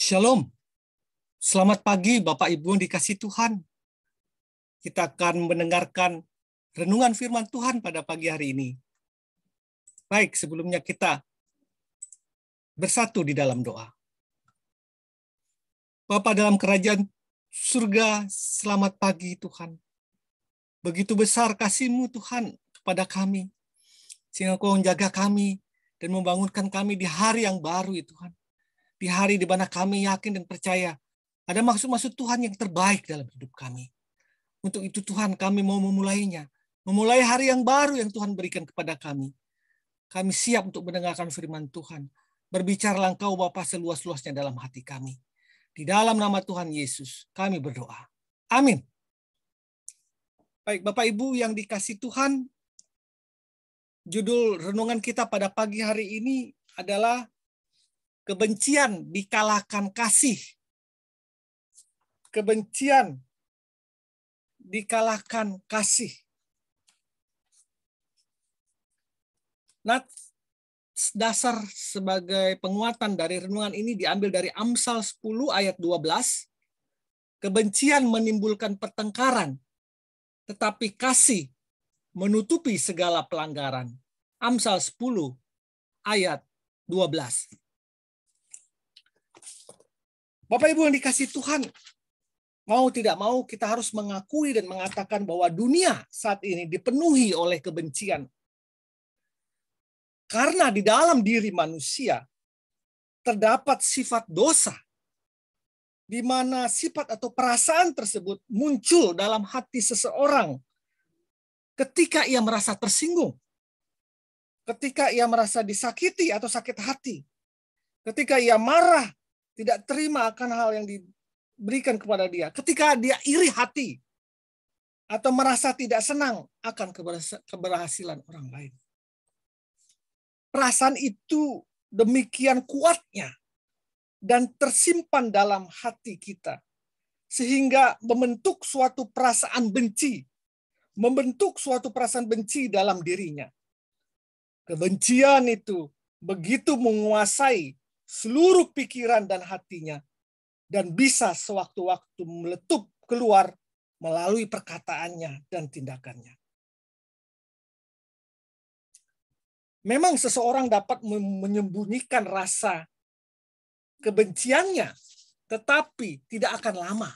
Shalom. Selamat pagi Bapak Ibu yang dikasihi Tuhan. Kita akan mendengarkan renungan firman Tuhan pada pagi hari ini. Baik, sebelumnya kita bersatu di dalam doa. Bapa dalam kerajaan surga, selamat pagi Tuhan. Begitu besar kasih-Mu Tuhan kepada kami, sehingga Kau menjaga kami dan membangunkan kami di hari yang baru ya Tuhan. Di hari di mana kami yakin dan percaya ada maksud-maksud Tuhan yang terbaik dalam hidup kami. Untuk itu Tuhan kami mau memulainya. Memulai hari yang baru yang Tuhan berikan kepada kami. Kami siap untuk mendengarkan firman Tuhan. Berbicaralah Engkau Bapa seluas-luasnya dalam hati kami. Di dalam nama Tuhan Yesus kami berdoa. Amin. Baik Bapak Ibu yang dikasihi Tuhan. Judul renungan kita pada pagi hari ini adalah kebencian dikalahkan kasih. Kebencian dikalahkan kasih. Nah, dasar sebagai penguatan dari renungan ini diambil dari Amsal 10 ayat 12. Kebencian menimbulkan pertengkaran, tetapi kasih menutupi segala pelanggaran. Amsal 10 ayat 12. Bapak Ibu yang dikasihi Tuhan, mau tidak mau kita harus mengakui dan mengatakan bahwa dunia saat ini dipenuhi oleh kebencian. Karena di dalam diri manusia terdapat sifat dosa, di mana sifat atau perasaan tersebut muncul dalam hati seseorang ketika ia merasa tersinggung, ketika ia merasa disakiti atau sakit hati, ketika ia marah, tidak terima akan hal yang diberikan kepada dia, ketika dia iri hati atau merasa tidak senang akan keberhasilan orang lain. Perasaan itu demikian kuatnya dan tersimpan dalam hati kita sehingga membentuk suatu perasaan benci, dalam dirinya. Kebencian itu begitu menguasai seluruh pikiran dan hatinya dan bisa sewaktu-waktu meletup keluar melalui perkataannya dan tindakannya. Memang seseorang dapat menyembunyikan rasa kebenciannya, tetapi tidak akan lama.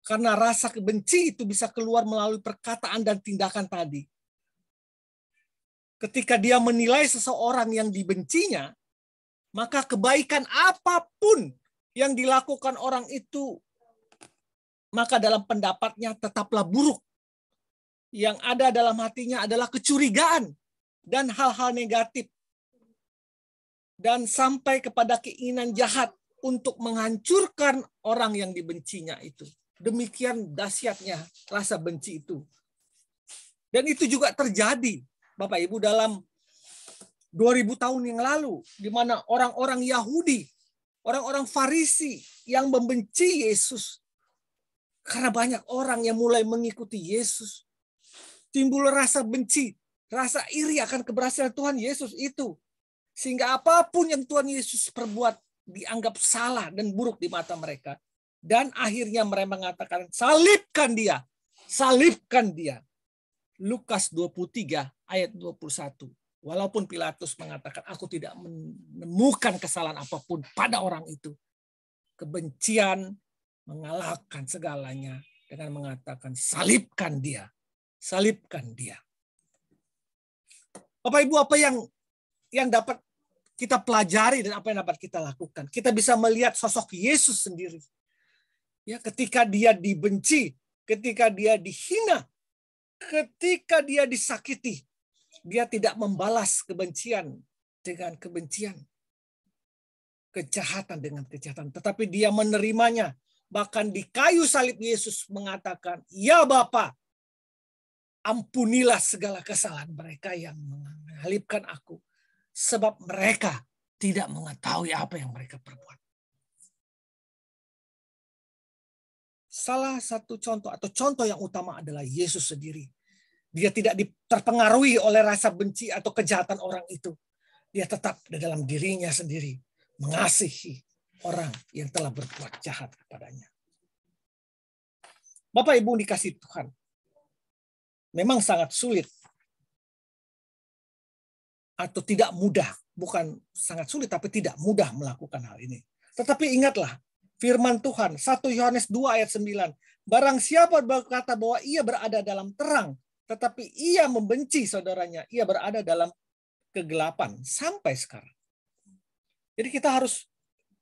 Karena rasa kebenci itu bisa keluar melalui perkataan dan tindakan tadi. Ketika dia menilai seseorang yang dibencinya, maka kebaikan apapun yang dilakukan orang itu, maka dalam pendapatnya tetaplah buruk. Yang ada dalam hatinya adalah kecurigaan dan hal-hal negatif. Dan sampai kepada keinginan jahat untuk menghancurkan orang yang dibencinya itu. Demikian dahsyatnya rasa benci itu. Dan itu juga terjadi, Bapak Ibu, dalam 2000 tahun yang lalu, di mana orang-orang Yahudi, orang-orang Farisi yang membenci Yesus. Karena banyak orang yang mulai mengikuti Yesus. Timbul rasa benci, rasa iri akan keberhasilan Tuhan Yesus itu. Sehingga apapun yang Tuhan Yesus perbuat dianggap salah dan buruk di mata mereka. Dan akhirnya mereka mengatakan, salibkan dia, salibkan dia. Lukas 23 ayat 21. Walaupun Pilatus mengatakan, aku tidak menemukan kesalahan apapun pada orang itu. Kebencian mengalahkan segalanya dengan mengatakan, salibkan dia. Salibkan dia. Bapak Ibu, apa yang dapat kita pelajari dan apa yang dapat kita lakukan? Kita bisa melihat sosok Yesus sendiri. Ya, ketika dia dibenci, ketika dia dihina, ketika dia disakiti, dia tidak membalas kebencian dengan kebencian, kejahatan dengan kejahatan, tetapi dia menerimanya. Bahkan di kayu salib Yesus mengatakan, ya Bapa, ampunilah segala kesalahan mereka yang mengalipkan aku, sebab mereka tidak mengetahui apa yang mereka perbuat. Salah satu contoh atau contoh yang utama adalah Yesus sendiri. Dia tidak terpengaruhi oleh rasa benci atau kejahatan orang itu. Dia tetap di dalam dirinya sendiri mengasihi. orang yang telah berbuat jahat kepadanya. Bapak Ibu dikasih Tuhan, memang sangat sulit atau tidak mudah, bukan sangat sulit tapi tidak mudah melakukan hal ini. Tetapi ingatlah firman Tuhan 1 Yohanes 2 ayat 9. Barang siapa berkata bahwa ia berada dalam terang, tetapi ia membenci saudaranya, ia berada dalam kegelapan sampai sekarang. Jadi kita harus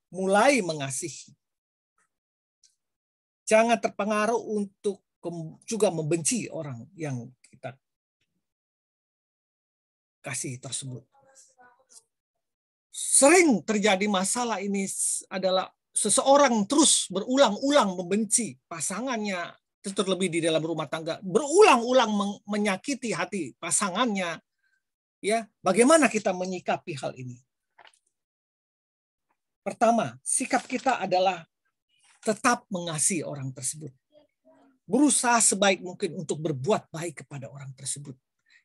mulai mengasihi. Jangan terpengaruh untuk juga membenci orang yang kita kasih tersebut. Sering terjadi masalah ini adalah seseorang terus berulang-ulang membenci pasangannya, terlebih di dalam rumah tangga, berulang-ulang menyakiti hati pasangannya. Ya, bagaimana kita menyikapi hal ini? Pertama, sikap kita adalah tetap mengasihi orang tersebut. Berusaha sebaik mungkin untuk berbuat baik kepada orang tersebut.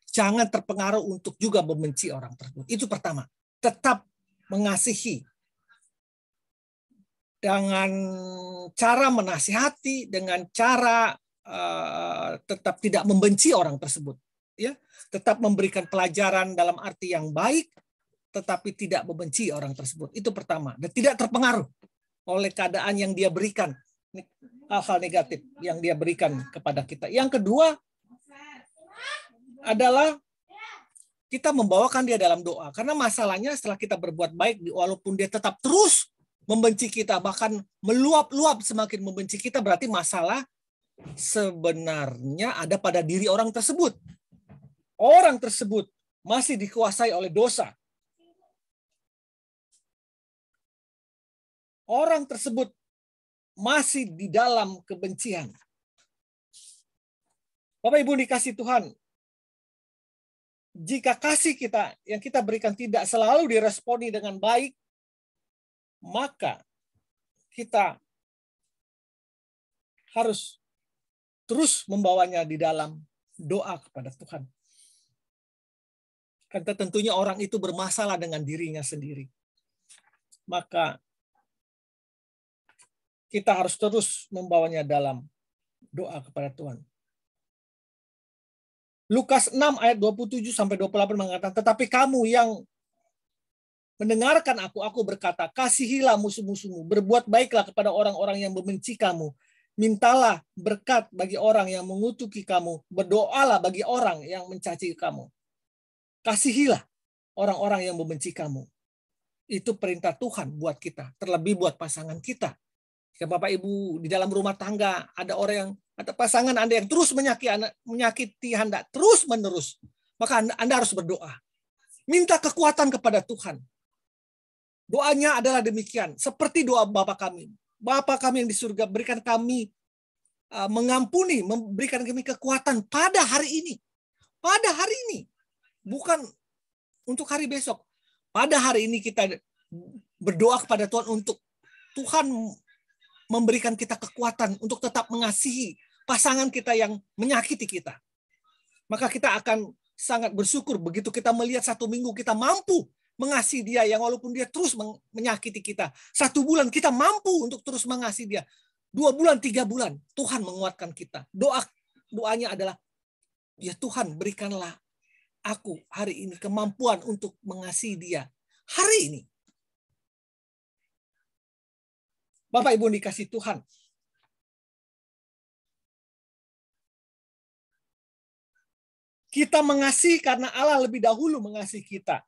Jangan terpengaruh untuk juga membenci orang tersebut. Itu pertama. Tetap mengasihi. Dengan cara menasihati, dengan cara tetap tidak membenci orang tersebut. Ya, tetap memberikan pelajaran dalam arti yang baik, tetapi tidak membenci orang tersebut. Itu pertama. Dan tidak terpengaruh oleh keadaan yang dia berikan, hal-hal negatif yang dia berikan kepada kita. Yang kedua adalah kita membawakan dia dalam doa. Karena masalahnya setelah kita berbuat baik, walaupun dia tetap terus membenci kita, bahkan meluap-luap semakin membenci kita, berarti masalah sebenarnya ada pada diri orang tersebut. Orang tersebut masih dikuasai oleh dosa. Orang tersebut masih di dalam kebencian. Bapak Ibu dikasih Tuhan, jika kasih kita yang kita berikan tidak selalu diresponi dengan baik, maka kita harus terus membawanya di dalam doa kepada Tuhan. Karena tentunya orang itu bermasalah dengan dirinya sendiri. Maka kita harus terus membawanya dalam doa kepada Tuhan. Lukas 6 ayat 27 sampai 28 mengatakan, tetapi kamu yang mendengarkan aku berkata, kasihilah musuh-musuhmu, berbuat baiklah kepada orang-orang yang membenci kamu, mintalah berkat bagi orang yang mengutuki kamu, berdoalah bagi orang yang mencaci kamu. Kasihilah orang-orang yang membenci kamu. Itu perintah Tuhan buat kita, terlebih buat pasangan kita. Jika Bapak Ibu di dalam rumah tangga ada orang yang, ada pasangan Anda yang terus menyakiti Anda terus menerus, maka Anda harus berdoa. Minta kekuatan kepada Tuhan. Doanya adalah demikian, seperti doa Bapa kami. Bapa kami yang di surga, berikan kami mengampuni, memberikan kami kekuatan pada hari ini. Pada hari ini. Bukan untuk hari besok. Pada hari ini kita berdoa kepada Tuhan untuk Tuhan memberikan kita kekuatan untuk tetap mengasihi pasangan kita yang menyakiti kita. Maka kita akan sangat bersyukur begitu kita melihat 1 minggu kita mampu mengasihi dia yang walaupun dia terus menyakiti kita. 1 bulan kita mampu untuk terus mengasihi dia. 2 bulan, 3 bulan Tuhan menguatkan kita. Doanya adalah, ya Tuhan berikanlah aku hari ini kemampuan untuk mengasihi dia. Hari ini. Bapak Ibu dikasih Tuhan. Kita mengasihi karena Allah lebih dahulu mengasihi kita.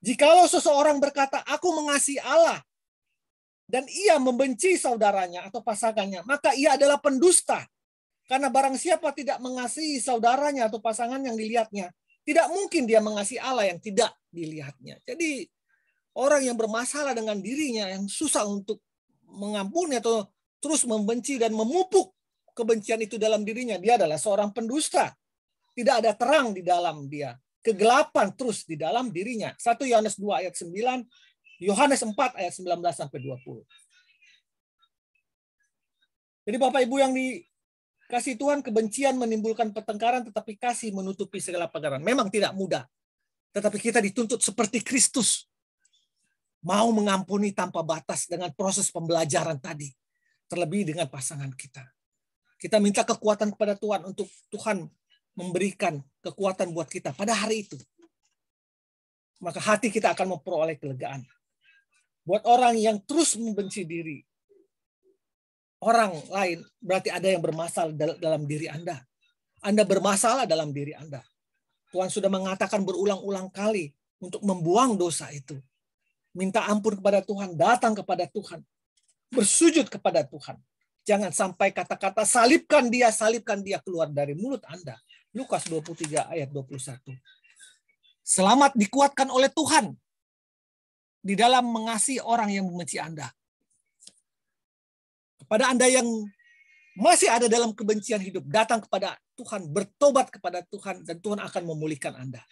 Jikalau seseorang berkata, aku mengasihi Allah, dan ia membenci saudaranya atau pasangannya, maka ia adalah pendusta. Karena barang siapa tidak mengasihi saudaranya atau pasangan yang dilihatnya, tidak mungkin dia mengasihi Allah yang tidak dilihatnya. Jadi orang yang bermasalah dengan dirinya, yang susah untuk mengampuni atau terus membenci dan memupuk kebencian itu dalam dirinya, dia adalah seorang pendusta. Tidak ada terang di dalam dia. Kegelapan terus di dalam dirinya. 1 Yohanes 2 ayat 9, Yohanes 4 ayat 19 sampai 20. Jadi Bapak Ibu yang dikasih Tuhan, kebencian menimbulkan pertengkaran, tetapi kasih menutupi segala pelanggaran. Memang tidak mudah. Tetapi kita dituntut seperti Kristus. mau mengampuni tanpa batas dengan proses pembelajaran tadi. Terlebih dengan pasangan kita. Kita minta kekuatan kepada Tuhan untuk Tuhan memberikan kekuatan buat kita pada hari itu. Maka hati kita akan memperoleh kelegaan. Buat orang yang terus membenci diri, orang lain, berarti ada yang bermasalah dalam diri Anda. Anda bermasalah dalam diri Anda. Tuhan sudah mengatakan berulang-ulang kali untuk membuang dosa itu. Minta ampun kepada Tuhan, datang kepada Tuhan. Bersujud kepada Tuhan. Jangan sampai kata-kata salibkan dia keluar dari mulut Anda. Lukas 23 ayat 21. Selamat dikuatkan oleh Tuhan di dalam mengasihi orang yang membenci Anda. Kepada Anda yang masih ada dalam kebencian hidup, datang kepada Tuhan, bertobat kepada Tuhan, dan Tuhan akan memulihkan Anda.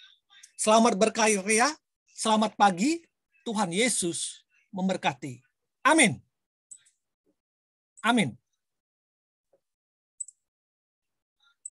Selamat berkarya, selamat pagi, Tuhan Yesus memberkati. Amin. Amin.